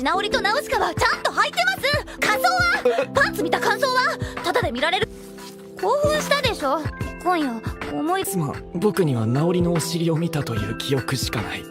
直りと直しかはちゃんと履いてます。仮装はパンツ見た感想はタダで見られる。興奮したでしょ。今夜思い妻、僕には直りのお尻を見たという記憶しかない。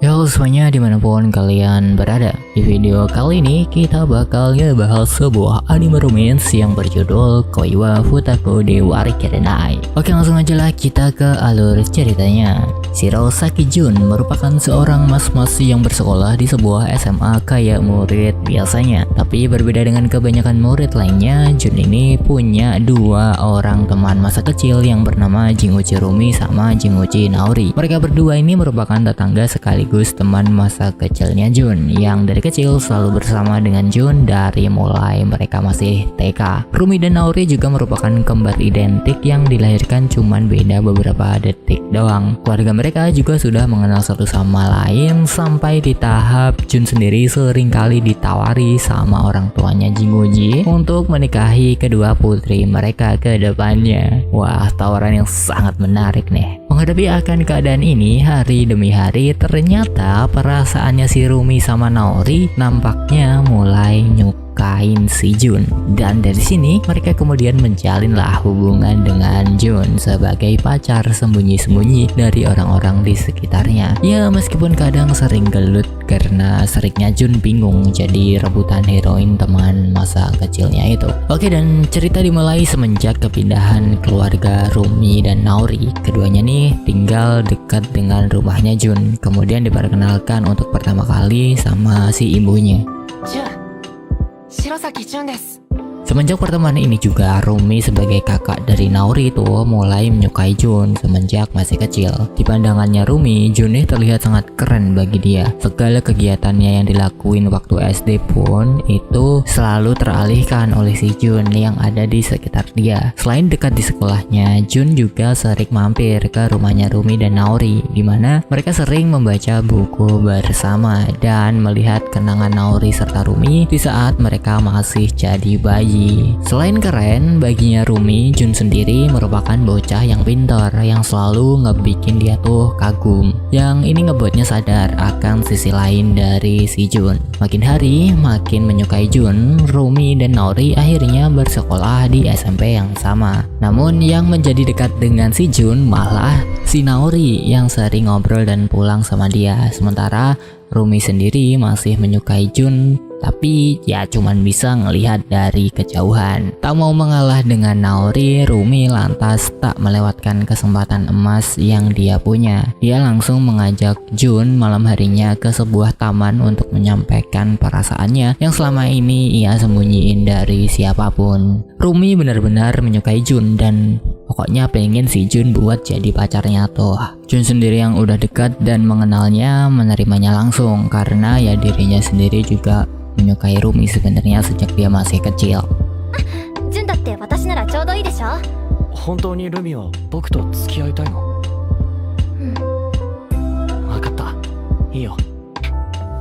Yo semuanya dimanapun kalian berada. Di video kali ini kita bakal ngebahas sebuah anime romance yang berjudul Koi wa Futaku de Warikerenai. Oke, langsung aja lah kita ke alur ceritanya. Shirosaki Jun merupakan seorang mas-mas yang bersekolah di sebuah SMA kayak murid biasanya. Tapi berbeda dengan kebanyakan murid lainnya, Jun ini punya dua orang teman masa kecil yang bernama Jinguchi Rumi sama Jinguchi Naori. Mereka berdua ini merupakan tetangga sekaligus teman masa kecilnya Jun yang dari kecil selalu bersama dengan Jun dari mulai mereka masih TK. Rumi dan Naori juga merupakan kembar identik yang dilahirkan cuman beda beberapa detik doang. Keluarga mereka juga sudah mengenal satu sama lain sampai di tahap Jun sendiri seringkali ditawari sama orang tuanya Jinguji untuk menikahi kedua putri mereka ke depannya. Wah, tawaran yang sangat menarik nih. Menghadapi akan keadaan ini, hari demi hari ternyata perasaannya si Rumi sama Naori nampaknya mulai nyukain si Jun. Dan dari sini mereka kemudian menjalinlah hubungan dengan Jun sebagai pacar sembunyi-sembunyi dari orang-orang di sekitarnya. Ya, meskipun kadang sering gelut karena seringnya Jun bingung jadi rebutan heroin teman masa kecilnya itu. Oke, dan cerita dimulai semenjak kepindahan keluarga Rumi dan Naori. Keduanya nih tinggal dekat dengan rumahnya Jun, kemudian diperkenalkan untuk pertama kali sama si ibunya. Jun, Shirosaki Jun desu. Semenjak pertemuan ini juga Rumi sebagai kakak dari Naori itu mulai menyukai Jun semenjak masih kecil. Di pandangannya Rumi, Jun ini terlihat sangat keren bagi dia. Segala kegiatannya yang dilakuin waktu SD pun itu selalu teralihkan oleh si Jun yang ada di sekitar dia. Selain dekat di sekolahnya, Jun juga sering mampir ke rumahnya Rumi dan Naori, di mana mereka sering membaca buku bersama dan melihat kenangan Naori serta Rumi di saat mereka masih jadi bayi. Selain keren baginya Rumi, Jun sendiri merupakan bocah yang pintar yang selalu ngebikin dia tuh kagum. Yang ini ngebuatnya sadar akan sisi lain dari si Jun. Makin hari makin menyukai Jun, Rumi dan Naori akhirnya bersekolah di SMP yang sama. Namun yang menjadi dekat dengan si Jun malah si Naori yang sering ngobrol dan pulang sama dia. Sementara Rumi sendiri masih menyukai Jun, tapi ya cuman bisa ngelihat dari kejauhan. Tak mau mengalah dengan Naori, Rumi lantas tak melewatkan kesempatan emas yang dia punya. Dia langsung mengajak Jun malam harinya ke sebuah taman untuk menyampaikan perasaannya yang selama ini ia sembunyiin dari siapapun. Rumi benar-benar menyukai Jun dan pokoknya pengen si Jun buat jadi pacarnya tuh. Jun sendiri yang udah dekat dan mengenalnya menerimanya langsung karena ya dirinya sendiri juga menyukai Rumi sebenarnya sejak dia masih kecil. Jun だって私ならちょうどいいでしょ。本当にルミは僕と付き合いたいの？わかった。いいよ。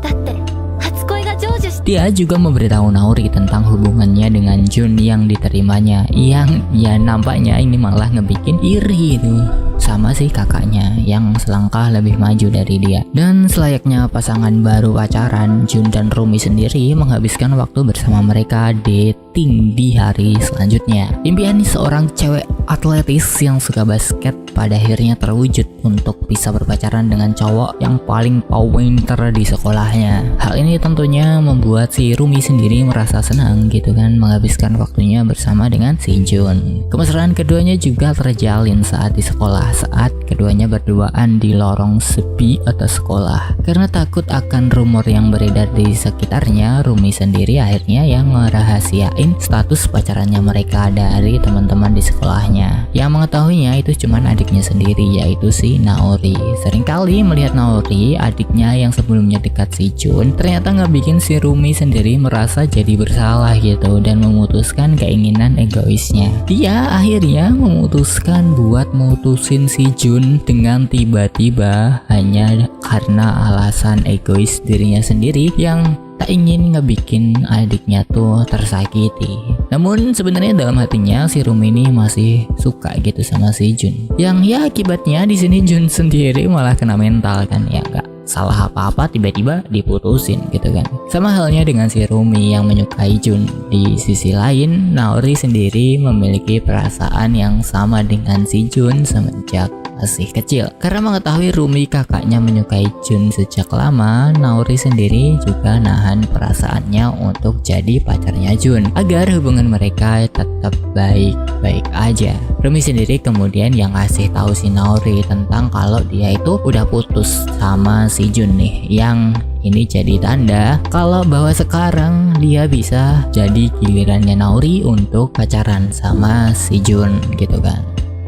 だって初恋が成就し Dia juga memberitahu Naori tentang hubungannya dengan Jun yang diterimanya, yang ya nampaknya ini malah ngebikin iri tuh sama si kakaknya yang selangkah lebih maju dari dia. Dan selayaknya pasangan baru pacaran, Jun dan Rumi sendiri menghabiskan waktu bersama mereka dating di hari selanjutnya. Impian seorang cewek atletis yang suka basket pada akhirnya terwujud untuk bisa berpacaran dengan cowok yang paling pinter di sekolahnya. Hal ini tentunya membuat si Rumi sendiri merasa senang gitu kan, menghabiskan waktunya bersama dengan si Jun. Kemesraan keduanya juga terjalin saat di sekolah, saat keduanya berduaan di lorong sepi atas sekolah. Karena takut akan rumor yang beredar di sekitarnya, Rumi sendiri akhirnya yang merahasiain status pacarannya mereka dari teman-teman di sekolahnya. Yang mengetahuinya itu cuman adiknya sendiri, yaitu si Naori. Seringkali melihat Naori, adiknya yang sebelumnya dekat si Jun, ternyata ngebikin si Rumi sendiri merasa jadi bersalah gitu dan memutuskan keinginan egoisnya. Dia akhirnya memutuskan buat mutusin si Jun dengan tiba-tiba hanya karena alasan egois dirinya sendiri yang tak ingin ngebikin adiknya tuh tersakiti. Namun sebenarnya dalam hatinya si Rumi ini masih suka gitu sama si Jun. Yang ya akibatnya di sini Jun sendiri malah kena mental kan, ya enggak? salah apa-apa tiba-tiba diputusin gitu kan. Sama halnya dengan si Rumi yang menyukai Jun. Di sisi lain, Naori sendiri memiliki perasaan yang sama dengan si Jun semenjak masih kecil. Karena mengetahui Rumi kakaknya menyukai Jun sejak lama, Naori sendiri juga nahan perasaannya untuk jadi pacarnya Jun agar hubungan mereka tetap baik-baik aja. Rumi sendiri kemudian yang ngasih tahu si Naori tentang kalau dia itu udah putus sama si Jun nih, yang ini jadi tanda kalau bahwa sekarang dia bisa jadi gilirannya Naori untuk pacaran sama si Jun gitu kan.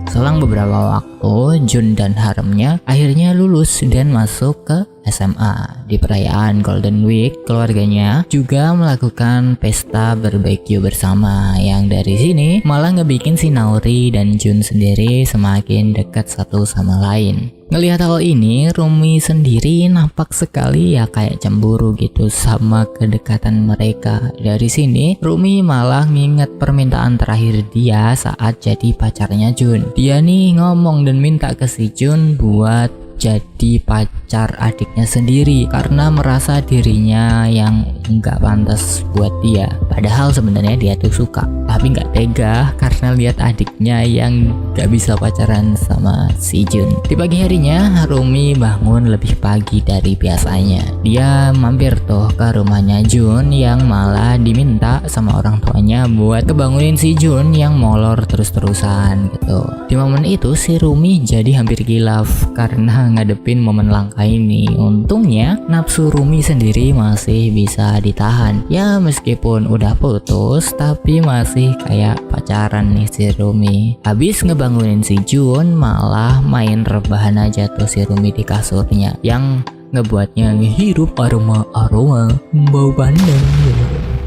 Selang beberapa waktu, Jun dan haremnya akhirnya lulus dan masuk ke SMA. Di perayaan Golden Week, keluarganya juga melakukan pesta barbecue bersama, yang dari sini malah ngebikin si Naori dan Jun sendiri semakin dekat satu sama lain. Ngelihat hal ini, Rumi sendiri nampak sekali ya kayak cemburu gitu sama kedekatan mereka. Dari sini, Rumi malah nginget permintaan terakhir dia saat jadi pacarnya Jun. Dia nih ngomong dan minta ke si Jun buat jadi pacar adiknya sendiri karena merasa dirinya yang nggak pantas buat dia. Padahal sebenarnya dia tuh suka, tapi nggak tega karena lihat adiknya yang nggak bisa pacaran sama si Jun. Di pagi harinya, Rumi bangun lebih pagi dari biasanya. Dia mampir tuh ke rumahnya Jun yang malah diminta sama orang tuanya buat kebangunin si Jun yang molor terus-terusan gitu. Di momen itu si Rumi jadi hampir kilaf karena ngadepin momen langka ini. Untungnya nafsu Rumi sendiri masih bisa ditahan. Ya meskipun udah putus tapi masih kayak pacaran nih si Rumi. Habis ngebangunin si Jun, malah main rebahan aja tuh si Rumi di kasurnya, yang ngebuatnya ngehirup aroma bau bandeng.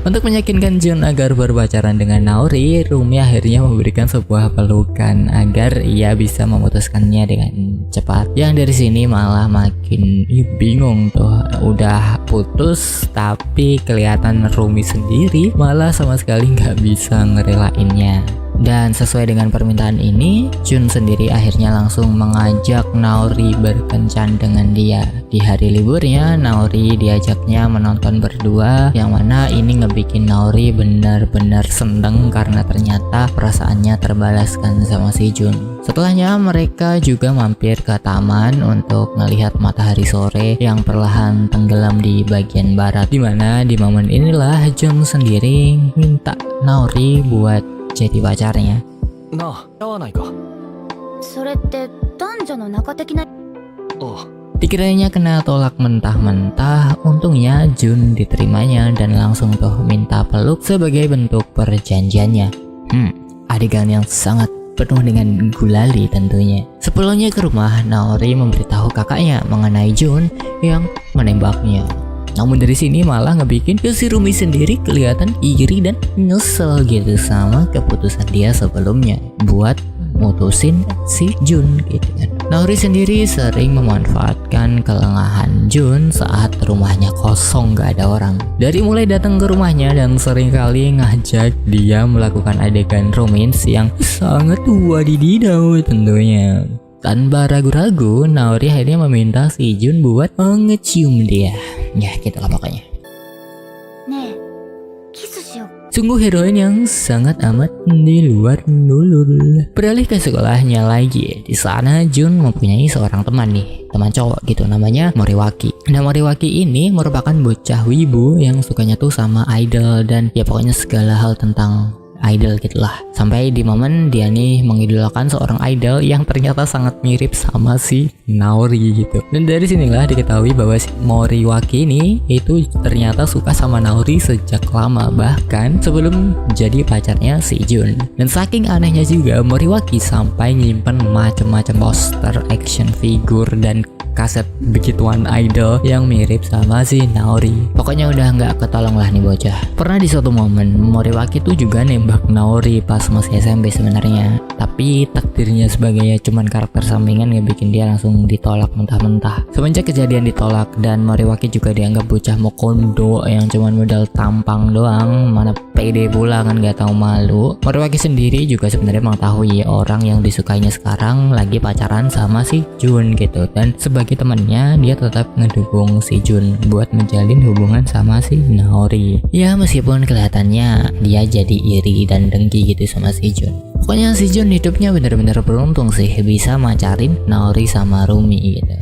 Untuk meyakinkan Jun agar berpacaran dengan Naori, Rumi akhirnya memberikan sebuah pelukan agar ia bisa memutuskannya dengan cepat. Yang dari sini malah makin bingung tuh, udah putus tapi kelihatan Rumi sendiri malah sama sekali nggak bisa ngerelainnya. Dan sesuai dengan permintaan ini, Jun sendiri akhirnya langsung mengajak Naori berkencan dengan dia. Di hari liburnya, Naori diajaknya menonton berdua, yang mana ini ngebikin Naori benar-benar seneng karena ternyata perasaannya terbalaskan sama si Jun. Setelahnya mereka juga mampir ke taman untuk melihat matahari sore yang perlahan tenggelam di bagian barat. Dimana di momen inilah Jun sendiri minta Naori buat jadi pacarnya. なあ、合わないか。それって男女の仲的な。ああ、 Dikiranya kena tolak mentah-mentah, untungnya Jun diterimanya dan langsung tuh minta peluk sebagai bentuk perjanjiannya. Adegan yang sangat penuh dengan gulali tentunya. Sepulangnya ke rumah, Naori memberitahu kakaknya mengenai Jun yang menembaknya. Namun dari sini malah ngebikin si Rumi sendiri kelihatan iri dan nyesel gitu sama keputusan dia sebelumnya buat mutusin si Jun gitu kan. Naori sendiri sering memanfaatkan kelengahan Jun saat rumahnya kosong gak ada orang. Dari mulai datang ke rumahnya dan seringkali ngajak dia melakukan adegan romans yang sangat wadididaw tentunya. Tanpa ragu-ragu, Naori akhirnya meminta si Jun buat ngecium dia. Ya gitulah pokoknya. ねえ、キスしよう。 Sungguh heroin yang sangat amat di luar nulul. Beralih ke sekolahnya lagi. Di sana Jun mempunyai seorang teman nih, teman cowok gitu, namanya Moriwaki. Nah Moriwaki ini merupakan bocah wibu yang sukanya tuh sama idol dan ya pokoknya segala hal tentang idol gitulah. Sampai di momen dia nih mengidolakan seorang idol yang ternyata sangat mirip sama si Naori gitu. Dan dari sinilah diketahui bahwa si Moriwaki ini itu ternyata suka sama Naori sejak lama, bahkan sebelum jadi pacarnya si Jun. Dan saking anehnya juga, Moriwaki sampai nyimpen macam-macam poster, action figure dan kaset begituan idol yang mirip sama si Naori. Pokoknya udah nggak ketolong lah nih bocah. Pernah di suatu momen Moriwaki tuh juga nembak Naori pas masih SMP sebenarnya, tapi takdirnya sebagainya cuman karakter sampingan ngebikin dia langsung ditolak mentah-mentah. Semenjak kejadian ditolak dan Moriwaki juga dianggap bocah mokondo yang cuman modal tampang doang, mana pede pula kan, gak tahu malu. Moriwaki sendiri juga sebenarnya mengetahui orang yang disukainya sekarang lagi pacaran sama si Jun gitu, dan sebagai temannya dia tetap ngedukung si Jun buat menjalin hubungan sama si Naori. Ya meskipun kelihatannya dia jadi iri dan dengki gitu sama si Jun. Pokoknya si Jun hidupnya bener-bener beruntung sih bisa macarin Naori sama Rumi gitu.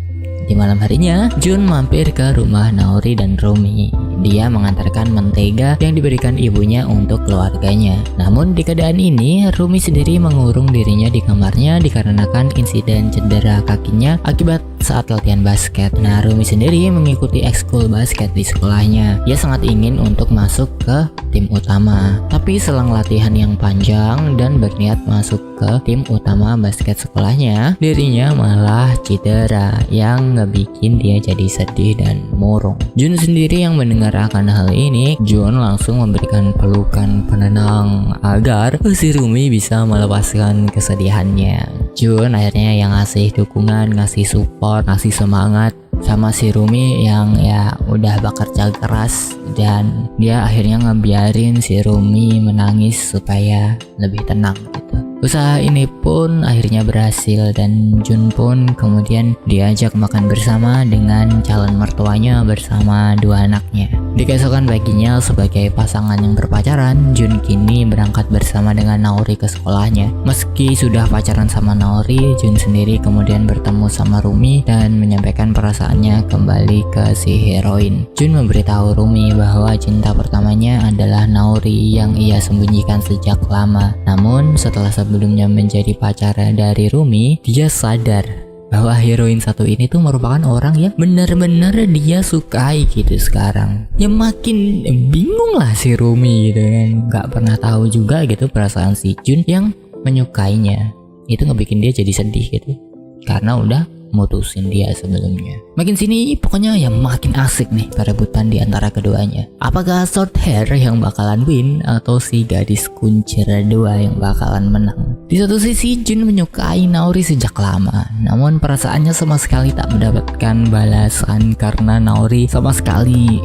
Di malam harinya, Jun mampir ke rumah Naori dan Rumi. Dia mengantarkan mentega yang diberikan ibunya untuk keluarganya. Namun di keadaan ini, Rumi sendiri mengurung dirinya di kamarnya dikarenakan insiden cedera kakinya akibat saat latihan basket. Nah, Rumi sendiri mengikuti ekskul basket di sekolahnya. Ia sangat ingin untuk masuk ke tim utama. Tapi selang latihan yang panjang dan berniat masuk ke tim utama basket sekolahnya, dirinya malah cedera yang ngebikin dia jadi sedih dan murung. Jun sendiri yang mendengar akan hal ini, Jun langsung memberikan pelukan penenang agar si Rumi bisa melepaskan kesedihannya. Jun akhirnya yang ngasih dukungan, ngasih support, ngasih semangat sama si Rumi yang ya udah bekerja keras, dan dia akhirnya ngebiarin si Rumi menangis supaya lebih tenang gitu. Usaha ini pun akhirnya berhasil dan Jun pun kemudian diajak makan bersama dengan calon mertuanya bersama dua anaknya. Di keesokan paginya sebagai pasangan yang berpacaran, Jun kini berangkat bersama dengan Naori ke sekolahnya. Meski sudah pacaran sama Naori, Jun sendiri kemudian bertemu sama Rumi dan menyampaikan perasaannya kembali ke si heroin. Jun memberitahu Rumi bahwa cinta pertamanya adalah Naori yang ia sembunyikan sejak lama. Namun setelah sebelumnya menjadi pacar dari Rumi, dia sadar bahwa heroin satu ini tuh merupakan orang yang benar-benar dia sukai gitu sekarang. Ya makin bingung lah si Rumi gitu kan, gak pernah tahu juga gitu perasaan si Jun yang menyukainya. Itu ngebikin dia jadi sedih gitu, karena udah mutusin dia sebelumnya. Makin sini pokoknya ya makin asik nih perebutan di antara keduanya. Apakah short hair yang bakalan win atau si gadis kuncir dua yang bakalan menang? Di satu sisi Jun menyukai Naori sejak lama, namun perasaannya sama sekali tak mendapatkan balasan karena Naori sama sekali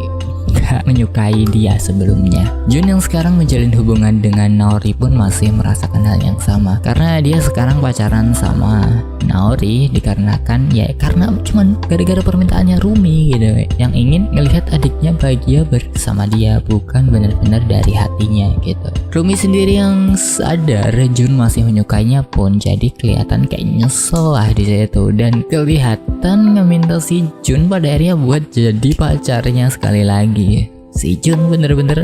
gak menyukai dia sebelumnya. Jun yang sekarang menjalin hubungan dengan Naori pun masih merasakan hal yang sama, karena dia sekarang pacaran sama Naori dikarenakan ya karena cuman gara-gara permintaannya Rumi gitu, yang ingin ngelihat adiknya bahagia bersama dia, bukan benar-benar dari hatinya gitu. Rumi sendiri yang sadar Jun masih menyukainya pun jadi kelihatan kayak nyesel lah di situ, dan kelihatan ngeminta si Jun pada akhirnya buat jadi pacarnya sekali lagi. Si Jun bener-bener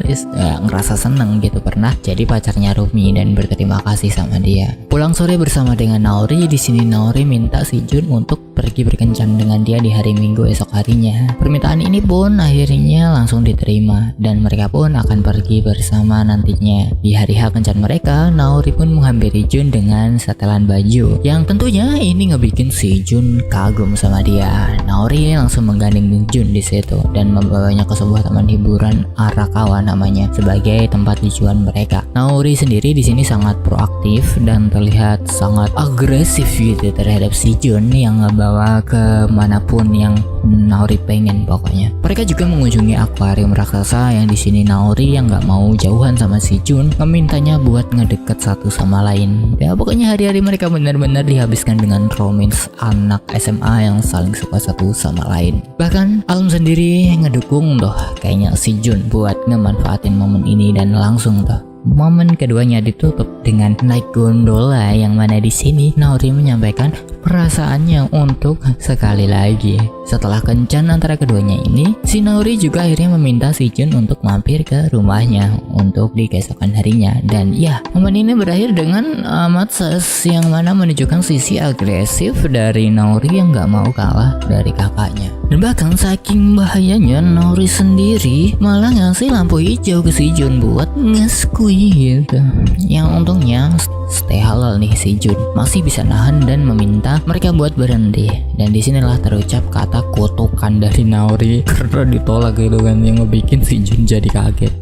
ngerasa seneng gitu pernah jadi pacarnya Rumi dan berterima kasih sama dia. Pulang sore bersama dengan Naori, di sini Naori minta si Jun untuk pergi berkencan dengan dia di hari Minggu esok harinya. Permintaan ini pun akhirnya langsung diterima dan mereka pun akan pergi bersama nantinya. Di hari H kencan mereka, Naori pun menghampiri Jun dengan setelan baju yang tentunya ini ngebikin si Jun kagum sama dia. Naori langsung menggandeng Jun di situ dan membawanya ke sebuah taman hiburan Arakawa namanya sebagai tempat tujuan mereka. Naori sendiri di sini sangat proaktif dan terlihat sangat agresif gitu terhadap si Jun yang ngebawa ke manapun yang Naori pengen pokoknya. Mereka juga mengunjungi akuarium raksasa yang di sini Naori yang nggak mau jauhan sama si Jun memintanya buat ngedeket satu sama lain. Ya pokoknya hari-hari mereka benar-benar dihabiskan dengan romance anak SMA yang saling suka satu sama lain. Bahkan Alam sendiri ngedukung tuh kayaknya si Jun buat ngemanfaatin momen ini dan langsung tuh momen keduanya ditutup dengan naik gondola, yang mana di sini Naori menyampaikan perasaannya untuk sekali lagi. Setelah kencan antara keduanya ini, si Naori juga akhirnya meminta si Jun untuk mampir ke rumahnya untuk di keesokan harinya. Dan ya, momen ini berakhir dengan amat ses yang mana menunjukkan sisi agresif dari Naori yang gak mau kalah dari kakaknya. Dan bahkan saking bahayanya, Naori sendiri malah ngasih lampu hijau ke si Jun buat ngeskui gitu. Yang untungnya stay halal nih si Jun masih bisa nahan dan meminta mereka buat berhenti. Dan disinilah terucap kata kutukan dari Naori karena ditolak gitu kan, yang ngebikin si Jun jadi kaget.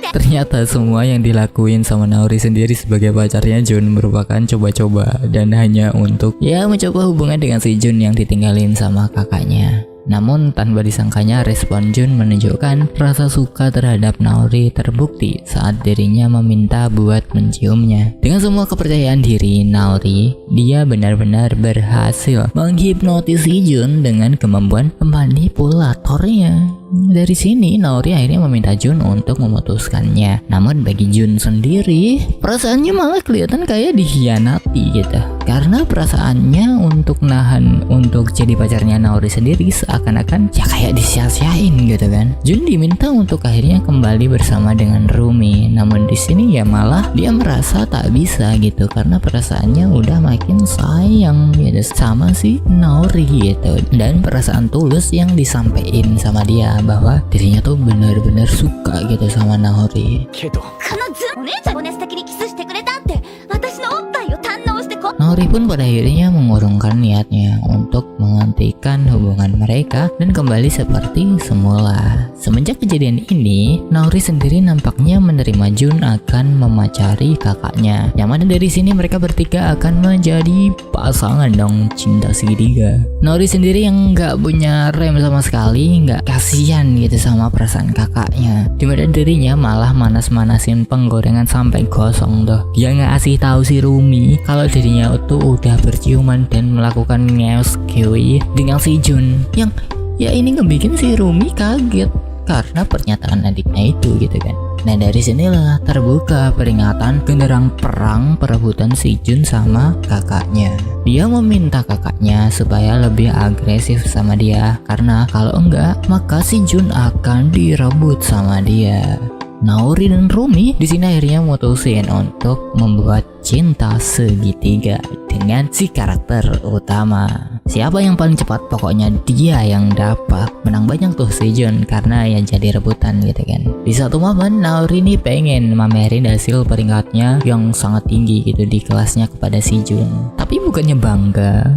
Ternyata semua yang dilakuin sama Naori sendiri sebagai pacarnya Jun merupakan coba-coba dan hanya untuk ya mencoba hubungan dengan si Jun yang ditinggalin sama kakaknya. Namun tanpa disangkanya respon Jun menunjukkan rasa suka terhadap Naori terbukti saat dirinya meminta buat menciumnya. Dengan semua kepercayaan diri Naori, dia benar-benar berhasil menghipnotis si Jun dengan kemampuan manipulatornya. Dari sini Naori akhirnya meminta Jun untuk memutuskannya. Namun bagi Jun sendiri, perasaannya malah kelihatan kayak dikhianati gitu. Karena perasaannya untuk nahan untuk jadi pacarnya Naori sendiri seakan-akan ya kayak disia-siain gitu kan. Jun diminta untuk akhirnya kembali bersama dengan Rumi. Namun di sini ya malah dia merasa tak bisa gitu karena perasaannya udah makin sayang gitu sama si Naori gitu. Dan perasaan tulus yang disampaikan sama dia bahwa dirinya tuh benar-benar suka gitu sama Naori. けどこのずお姉ちゃんおね素敵にキスしてくれたって私のおっぱいを堪能してこ Naori pun pada akhirnya mengurungkan niatnya untuk menghentikan hubungan mereka dan kembali seperti semula. Semenjak kejadian ini, Naori sendiri nampaknya menerima Jun akan memacari kakaknya. Yang mana dari sini mereka bertiga akan menjadi pasangan dong, cinta segitiga. Naori sendiri yang nggak punya rem sama sekali, nggak kasihan gitu sama perasaan kakaknya. Dimana dirinya malah manas-manasin penggorengan sampai gosong tuh. Dia ngasih tahu si Rumi kalau dirinya tuh udah berciuman dan melakukan ngeoskui dengan si Jun. Yang ya ini ngebikin si Rumi kaget karena pernyataan adiknya itu gitu kan. Nah dari sinilah terbuka peringatan genderang perang perebutan si Jun sama kakaknya. Dia meminta kakaknya supaya lebih agresif sama dia karena kalau enggak maka si Jun akan direbut sama dia. Naori dan Rumi di sini akhirnya mutusin untuk membuat cinta segitiga dengan si karakter utama. Siapa yang paling cepat pokoknya dia yang dapat. Menang banyak tuh si Jun karena ya jadi rebutan gitu kan. Di satu momen Naori nih pengen mamerin hasil peringkatnya yang sangat tinggi gitu di kelasnya kepada si Jun. Tapi bukannya bangga,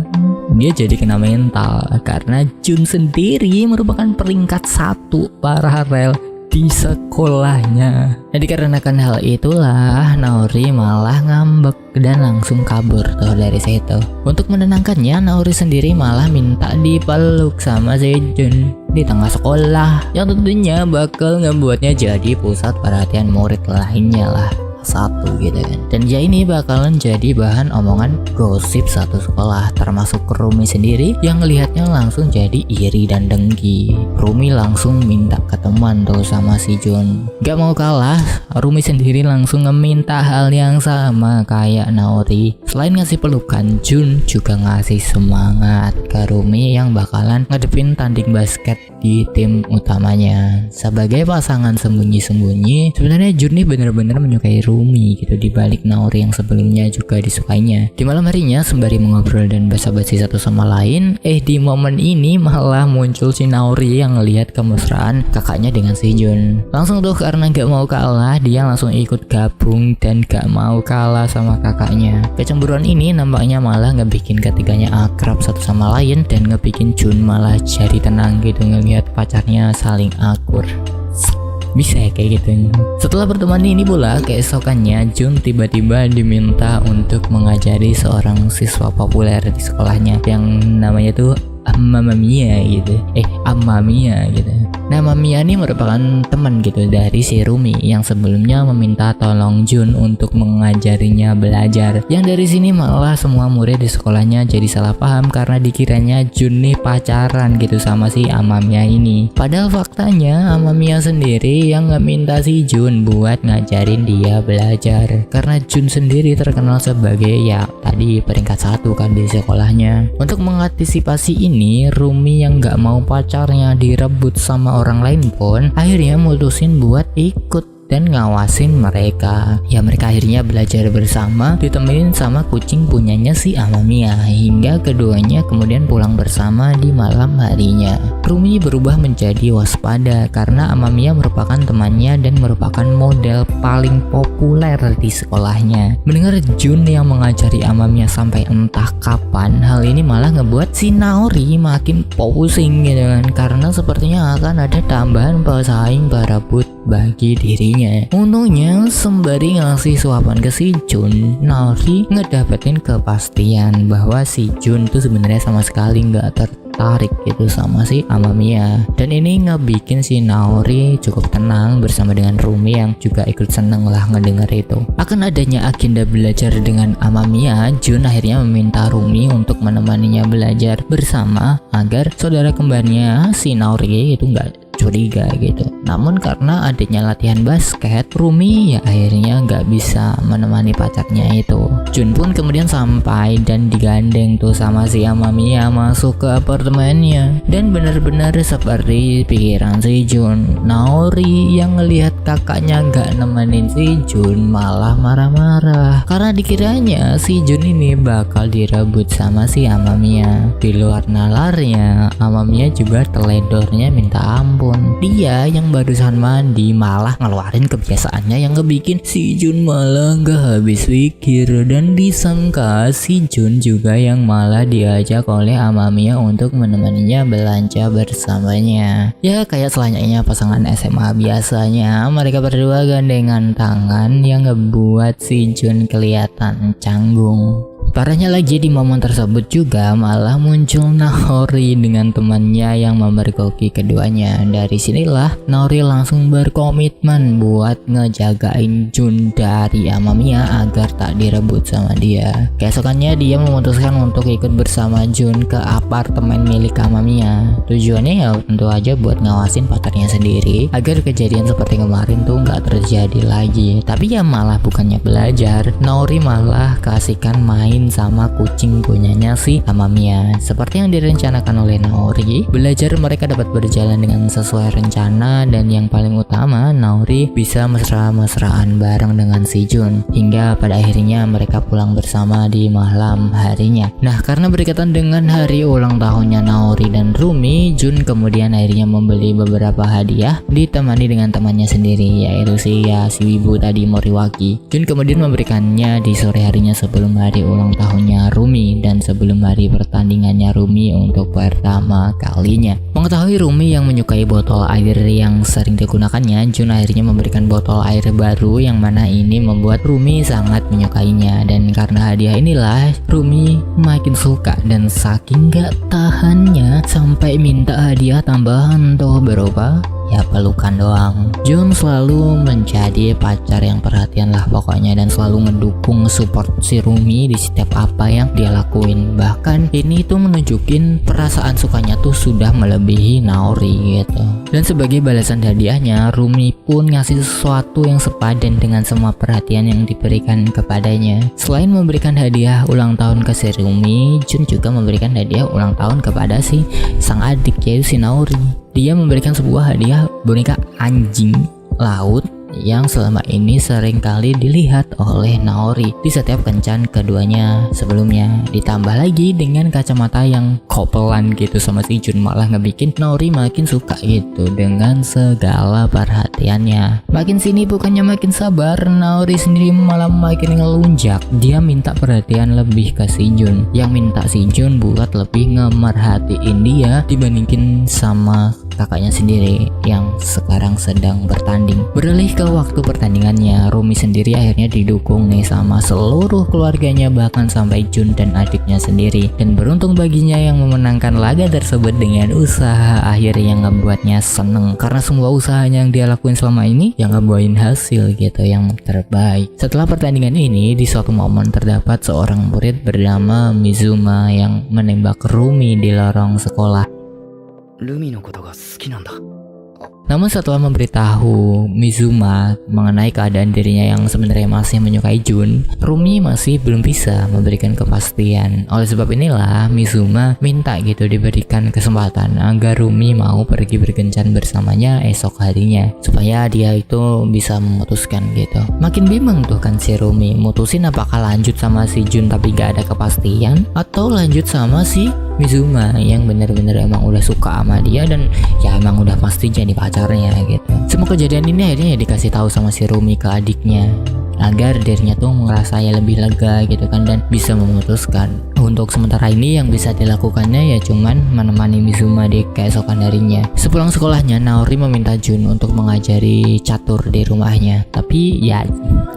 dia jadi kena mental karena Jun sendiri merupakan peringkat 1 paralel di sekolahnya. Nah dikarenakan hal itulah Naori malah ngambek dan langsung kabur tuh dari situ. Untuk menenangkannya Naori sendiri malah minta dipeluk sama si Jun di tengah sekolah yang tentunya bakal ngebuatnya jadi pusat perhatian murid lainnya lah satu gitu kan. Dan dia ini bakalan jadi bahan omongan gosip satu sekolah, termasuk Rumi sendiri yang ngelihatnya langsung jadi iri dan dengki. Rumi langsung minta ketemuan tuh sama si Jun. Gak mau kalah, Rumi sendiri langsung ngeminta hal yang sama kayak Naori. Selain ngasih pelukan, Jun juga ngasih semangat ke Rumi yang bakalan ngadepin tanding basket di tim utamanya. Sebagai pasangan sembunyi-sembunyi, sebenarnya Jun nih bener-bener menyukai Rumi gitu dibalik Naori yang sebelumnya juga disukainya. Di malam harinya sembari mengobrol dan basa-basi satu sama lain, di momen ini malah muncul si Naori yang ngelihat kemesraan kakaknya dengan si Jun. Langsung tuh karena gak mau kalah, dia langsung ikut gabung dan gak mau kalah sama kakaknya. Kecemburuan ini nampaknya malah ngebikin ketiganya akrab satu sama lain dan ngebikin Jun malah jadi tenang gitu ngelihat pacarnya saling akur. Bisa ya kayak gitu. Setelah pertemuan ini pula, keesokannya Jun tiba-tiba diminta untuk mengajari seorang siswa populer di sekolahnya yang namanya tuh Amamiya gitu. Amamiya gitu. Nah Mamiya ini merupakan teman gitu dari si Rumi yang sebelumnya meminta tolong Jun untuk mengajarinya belajar. Yang dari sini malah semua murid di sekolahnya jadi salah paham karena dikiranya Jun nih pacaran gitu sama si Amamiya ini. Padahal faktanya Amamiya sendiri yang ngeminta si Jun buat ngajarin dia belajar. Karena Jun sendiri terkenal sebagai ya tadi peringkat 1 kan di sekolahnya. Untuk mengantisipasi ini, Rumi yang gak mau pacarnya direbut sama orang lain pun akhirnya mutusin buat ikut dan ngawasin mereka. Ya mereka akhirnya belajar bersama ditemenin sama kucing punyanya si Amamiya hingga keduanya kemudian pulang bersama di malam harinya. Rumi berubah menjadi waspada karena Amamiya merupakan temannya dan merupakan model paling populer di sekolahnya. Mendengar Jun yang mengajari Amamiya sampai entah kapan, hal ini malah ngebuat si Naori makin pusing gitu kan, karena sepertinya akan ada tambahan pesaing berebut bagi dirinya istrinya. Untungnya sembari ngasih suapan ke si Jun, Naori ngedapetin kepastian bahwa si Jun tuh sebenarnya sama sekali nggak tertarik gitu sama si Amamiya. Dan ini ngebikin si Naori cukup tenang bersama dengan Rumi yang juga ikut seneng lah ngedenger itu. Akan adanya agenda belajar dengan Amamiya, Jun akhirnya meminta Rumi untuk menemaninya belajar bersama agar saudara kembarnya si Naori itu nggak curiga gitu. Namun karena adanya latihan basket, Rumi ya akhirnya nggak bisa menemani pacarnya itu. Jun pun kemudian sampai dan digandeng tuh sama si Amamiya masuk ke apartemennya. Dan benar-benar seperti pikiran si Jun, Naori yang ngelihat kakaknya nggak nemenin si Jun malah marah-marah karena dikiranya si Jun ini bakal direbut sama si Amamiya. Di luar nalarnya, Amamiya juga teledornya minta ampun. Dia yang barusan mandi malah ngeluarin kebiasaannya yang ngebikin si Jun malah gak habis pikir. Dan disangka si Jun juga yang malah diajak oleh Amamiya untuk menemaninya belanja bersamanya. Ya kayak selayaknya pasangan SMA biasanya, mereka berdua gandengan tangan yang ngebuat si Jun kelihatan canggung. Parahnya lagi di momen tersebut juga malah muncul Naori dengan temannya yang memergoki keduanya. Dari sinilah Naori langsung berkomitmen buat ngejagain Jun dari Amamiya agar tak direbut sama dia. Keesokannya dia memutuskan untuk ikut bersama Jun ke apartemen milik Amamiya. Tujuannya ya tentu aja buat ngawasin pacarnya sendiri agar kejadian seperti kemarin tuh nggak terjadi lagi. Tapi ya malah bukannya belajar, Naori malah kasihkan main sama kucing punyanya si Amamiya. Seperti yang direncanakan oleh Naori, belajar mereka dapat berjalan dengan sesuai rencana dan yang paling utama Naori bisa mesra-mesraan bareng dengan si Jun hingga pada akhirnya mereka pulang bersama di malam harinya. Nah, karena berkaitan dengan hari ulang tahunnya Naori dan Rumi, Jun kemudian akhirnya membeli beberapa hadiah ditemani dengan temannya sendiri yaitu si wibu tadi, Moriwaki. Jun kemudian memberikannya di sore harinya sebelum hari ulang tahunnya Rumi dan sebelum hari pertandingannya Rumi untuk pertama kalinya. Mengetahui Rumi yang menyukai botol air yang sering digunakannya, Jun akhirnya memberikan botol air baru yang mana ini membuat Rumi sangat menyukainya. Dan karena hadiah inilah Rumi makin suka dan saking gak tahannya sampai minta hadiah tambahan tuh berupa ya pelukan doang. Jun selalu menjadi pacar yang perhatian lah pokoknya dan selalu ngedukung support si Rumi di setiap apa yang dia lakuin. Bahkan ini tuh menunjukin perasaan sukanya tuh sudah melebihi Naori gitu. Dan sebagai balasan hadiahnya, Rumi pun ngasih sesuatu yang sepadan dengan semua perhatian yang diberikan kepadanya. Selain memberikan hadiah ulang tahun ke si Rumi, Jun juga memberikan hadiah ulang tahun kepada si sang adik yaitu si Naori. Dia memberikan sebuah hadiah boneka anjing laut yang selama ini sering kali dilihat oleh Naori di setiap kencan keduanya sebelumnya. Ditambah lagi dengan kacamata yang kopelan gitu sama si Jun, malah ngebikin Naori makin suka gitu dengan segala perhatiannya. Makin sini bukannya makin sabar, Naori sendiri malah makin ngelunjak. Dia minta perhatian lebih ke si Jun, yang minta si Jun buat lebih ngemerhatiin dia dibandingin sama kakaknya sendiri yang sekarang sedang bertanding. Beralih ke waktu pertandingannya, Rumi sendiri akhirnya didukung nih sama seluruh keluarganya, bahkan sampai Jun dan adiknya sendiri. Dan beruntung baginya yang memenangkan laga tersebut dengan usaha akhir yang ngebuatnya seneng karena semua usahanya yang dia lakuin selama ini yang ngebuahin hasil gitu yang terbaik. Setelah pertandingan ini, di suatu momen terdapat seorang murid bernama Mizuma yang menembak Rumi di lorong sekolah. Namun setelah memberitahu Mizuma mengenai keadaan dirinya yang sebenarnya masih menyukai Jun, Rumi masih belum bisa memberikan kepastian. Oleh sebab inilah Mizuma minta gitu diberikan kesempatan agar Rumi mau pergi berkencan bersamanya esok harinya supaya dia itu bisa memutuskan gitu. Makin bimbang tuh kan si Rumi mutusin apakah lanjut sama si Jun tapi gak ada kepastian atau lanjut sama si Mizuma yang bener-bener emang udah suka sama dia dan ya emang udah pasti jadi pacarnya gitu. Semua kejadian ini akhirnya dikasih tahu sama si Rumi ke adiknya agar dirinya tuh ngerasa ya lebih lega gitu kan dan bisa memutuskan Untuk sementara ini yang bisa dilakukannya ya cuman menemani Mizuma di keesokan harinya. Sepulang sekolahnya, Naori meminta Jun untuk mengajari catur di rumahnya. Tapi ya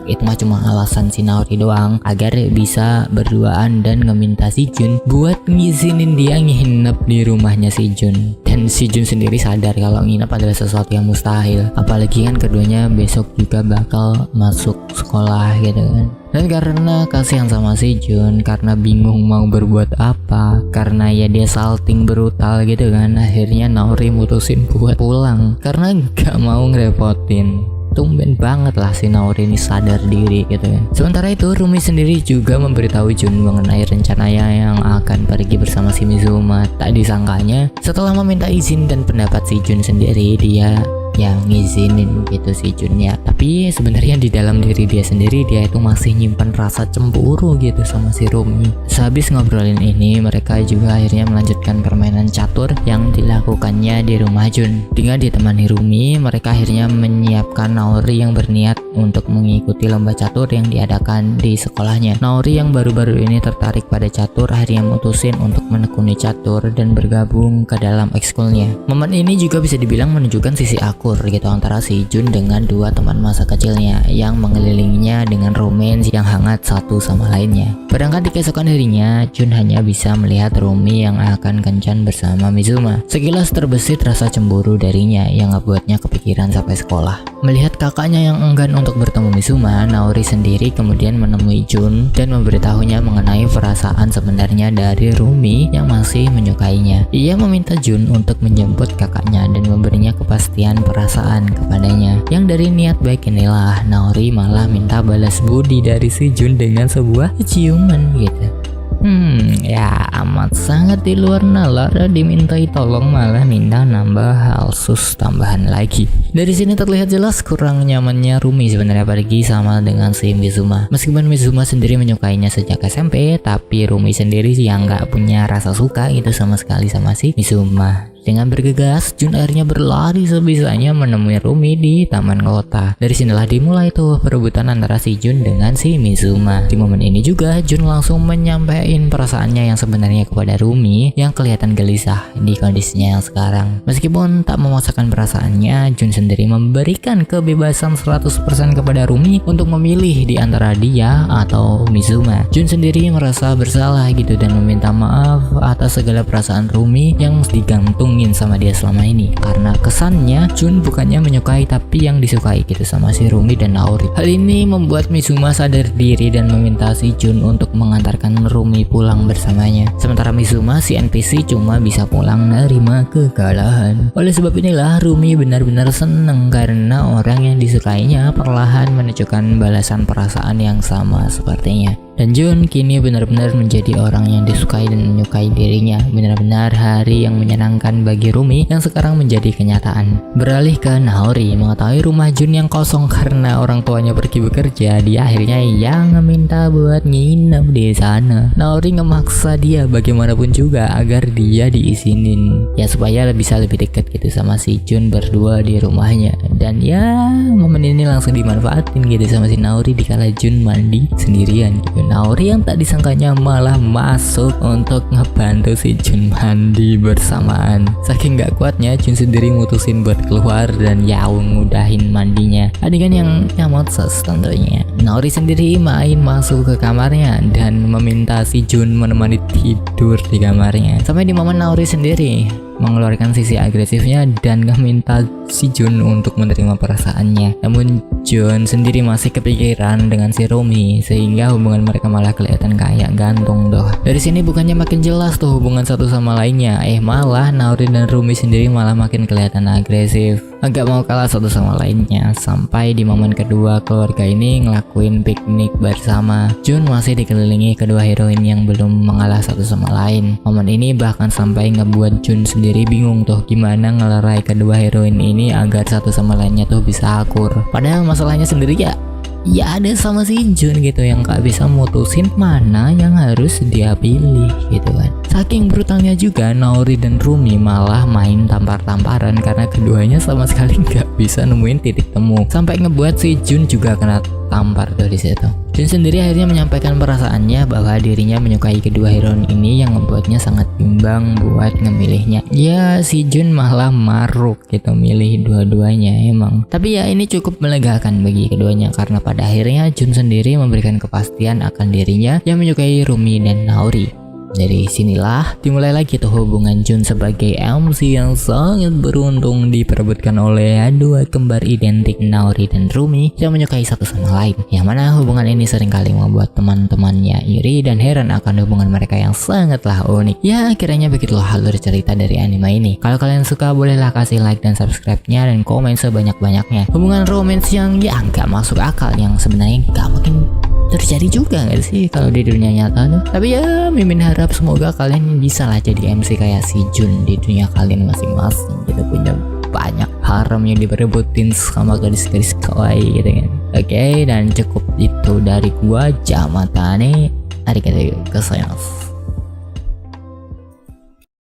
itu mah cuma alasan si Naori doang agar bisa berduaan dan ngeminta si Jun buat ngizinin dia nginep di rumahnya si Jun. Dan si Jun sendiri sadar kalau nginep adalah sesuatu yang mustahil, apalagi kan keduanya besok juga bakal masuk sekolah gitu kan. Dan karena kasihan sama si Jun, karena bingung mau berbuat apa, karena ya dia salting brutal gitu kan, akhirnya Naori mutusin buat pulang karena gak mau ngerepotin. Tumben banget lah si Naori ini sadar diri gitu ya. Sementara itu Rumi sendiri juga memberitahu Jun mengenai rencananya yang akan pergi bersama si Mizuma. Tak disangkanya setelah meminta izin dan pendapat si Jun sendiri, dia yang ngizinin gitu si Junnya. Tapi sebenarnya di dalam diri dia sendiri, dia itu masih nyimpan rasa cemburu gitu sama si Rumi. Sehabis ngobrolin ini, mereka juga akhirnya melanjutkan permainan catur yang dilakukannya di rumah Jun. Dengan ditemani Rumi, mereka akhirnya menyiapkan Naori yang berniat untuk mengikuti lomba catur yang diadakan di sekolahnya. Naori yang baru-baru ini tertarik pada catur akhirnya mutusin untuk menekuni catur dan bergabung ke dalam ekskulnya. Momen ini juga bisa dibilang menunjukkan sisi akur gitu antara si Jun dengan dua teman masa kecilnya yang mengelilinginya dengan romance yang hangat satu sama lainnya. Berangkat di keesokan harinya, Jun hanya bisa melihat Rumi yang akan kencan bersama Mizuma. Sekilas terbesit rasa cemburu darinya yang ngebuatnya kepikiran sampai sekolah. Melihat kakaknya yang enggan untuk bertemu Mizuma, Naori sendiri kemudian menemui Jun dan memberitahunya mengenai perasaan sebenarnya dari Rumi yang masih menyukainya. Ia meminta Jun untuk menjemput kakaknya dan memberinya kepastian perasaan kepadanya. Yang dari niat baik inilah Naori malah minta balas budi dari si Jun dengan sebuah ciuman gitu. Ya amat sangat di luar nalar, dimintai tolong malah minta nambah halsus tambahan lagi. Dari sini terlihat jelas kurang nyamannya Rumi sebenarnya pergi sama dengan si Mizuma. Meskipun Mizuma sendiri menyukainya sejak SMP, tapi Rumi sendiri yang nggak punya rasa suka gitu sama sekali sama si Mizuma. Dengan bergegas, Jun akhirnya berlari sebisanya menemui Rumi di taman kota. Dari sinilah dimulai tuh perebutan antara si Jun dengan si Mizuma. Di momen ini juga Jun langsung menyampaikan perasaannya yang sebenarnya kepada Rumi yang kelihatan gelisah di kondisinya yang sekarang. Meskipun tak memaksakan perasaannya, Jun sendiri memberikan kebebasan 100% kepada Rumi untuk memilih di antara dia atau Mizuma. Jun sendiri merasa bersalah gitu dan meminta maaf atas segala perasaan Rumi yang digantung sama dia selama ini, karena kesannya Jun bukannya menyukai tapi yang disukai gitu sama si Rumi dan Naori. Hal ini membuat Mizuma sadar diri dan meminta si Jun untuk mengantarkan Rumi pulang bersamanya. Sementara Mizuma si NPC cuma bisa pulang nerima kekalahan. Oleh sebab inilah Rumi benar-benar seneng karena orang yang disukainya perlahan menunjukkan balasan perasaan yang sama sepertinya. Dan Jun kini benar-benar menjadi orang yang disukai dan menyukai dirinya. Benar-benar hari yang menyenangkan bagi Rumi yang sekarang menjadi kenyataan. Beralih ke Naori, mengetahui rumah Jun yang kosong karena orang tuanya pergi bekerja, dia akhirnya yang meminta buat nginep di sana. Naori ngemaksa dia bagaimanapun juga agar dia diizinin, ya supaya bisa lebih dekat gitu sama si Jun berdua di rumahnya. Dan ya momen ini langsung dimanfaatin gitu sama si Naori dikala Jun mandi sendirian gitu. Naori yang tak disangkanya malah masuk untuk ngebantu si Jun mandi bersamaan. Saking gak kuatnya, Jun sendiri mutusin buat keluar dan ya ngudahin mandinya. Adegan yang nyamot ses tentunya. Naori sendiri main masuk ke kamarnya dan meminta si Jun menemani tidur di kamarnya. Sampai di momen Naori sendiri mengeluarkan sisi agresifnya dan meminta si Jun untuk menerima perasaannya. Namun Jun sendiri masih kepikiran dengan si Rumi sehingga hubungan mereka malah kelihatan kayak gantung tuh. Dari sini bukannya makin jelas tuh hubungan satu sama lainnya, malah Naori dan Rumi sendiri malah makin kelihatan agresif, agak mau kalah satu sama lainnya. Sampai di momen kedua keluarga ini ngelakuin piknik bersama. Jun masih dikelilingi kedua heroin yang belum mengalah satu sama lain. Momen ini bahkan sampai ngebuat Jun sendiri bingung tuh gimana ngelerai kedua heroin ini agar satu sama lainnya tuh bisa akur. Padahal masalahnya sendiri ya ada sama si Jun gitu yang gak bisa mutusin mana yang harus dia pilih gitu kan. Saking brutalnya juga Naori dan Rumi malah main tampar-tamparan karena keduanya sama sekali gak bisa nemuin titik temu. Sampai ngebuat si Jun juga kena tampar tuh di situ. Jun sendiri akhirnya menyampaikan perasaannya bahwa dirinya menyukai kedua heroin ini yang membuatnya sangat bimbang buat ngemilihnya. Ya si Jun malah maruk gitu milih dua-duanya emang. Tapi ya ini cukup melegakan bagi keduanya karena pada akhirnya Jun sendiri memberikan kepastian akan dirinya yang menyukai Rumi dan Naori. Dari sinilah dimulai lagi tuh hubungan Jun sebagai MC yang sangat beruntung diperebutkan oleh dua kembar identik Naori dan Rumi yang menyukai satu sama lain. Yang mana hubungan ini seringkali membuat teman-temannya iri dan heran akan hubungan mereka yang sangatlah unik. Ya kiranya begitulah alur cerita dari anime ini. Kalau kalian suka bolehlah kasih like dan subscribe-nya dan komen sebanyak-banyaknya. Hubungan romance yang ya nggak masuk akal yang sebenarnya nggak mungkin terjadi juga gak sih kalau di dunia nyata tuh. Tapi ya Mimin harap semoga kalian bisa lah jadi MC kayak si Jun di dunia kalian masing-masing gitu, punya banyak harem yang diperebutin sama gadis-gadis kawaii gitu kan. Oke, dan cukup itu dari gua Jamatane. Arigatou gozaimasu.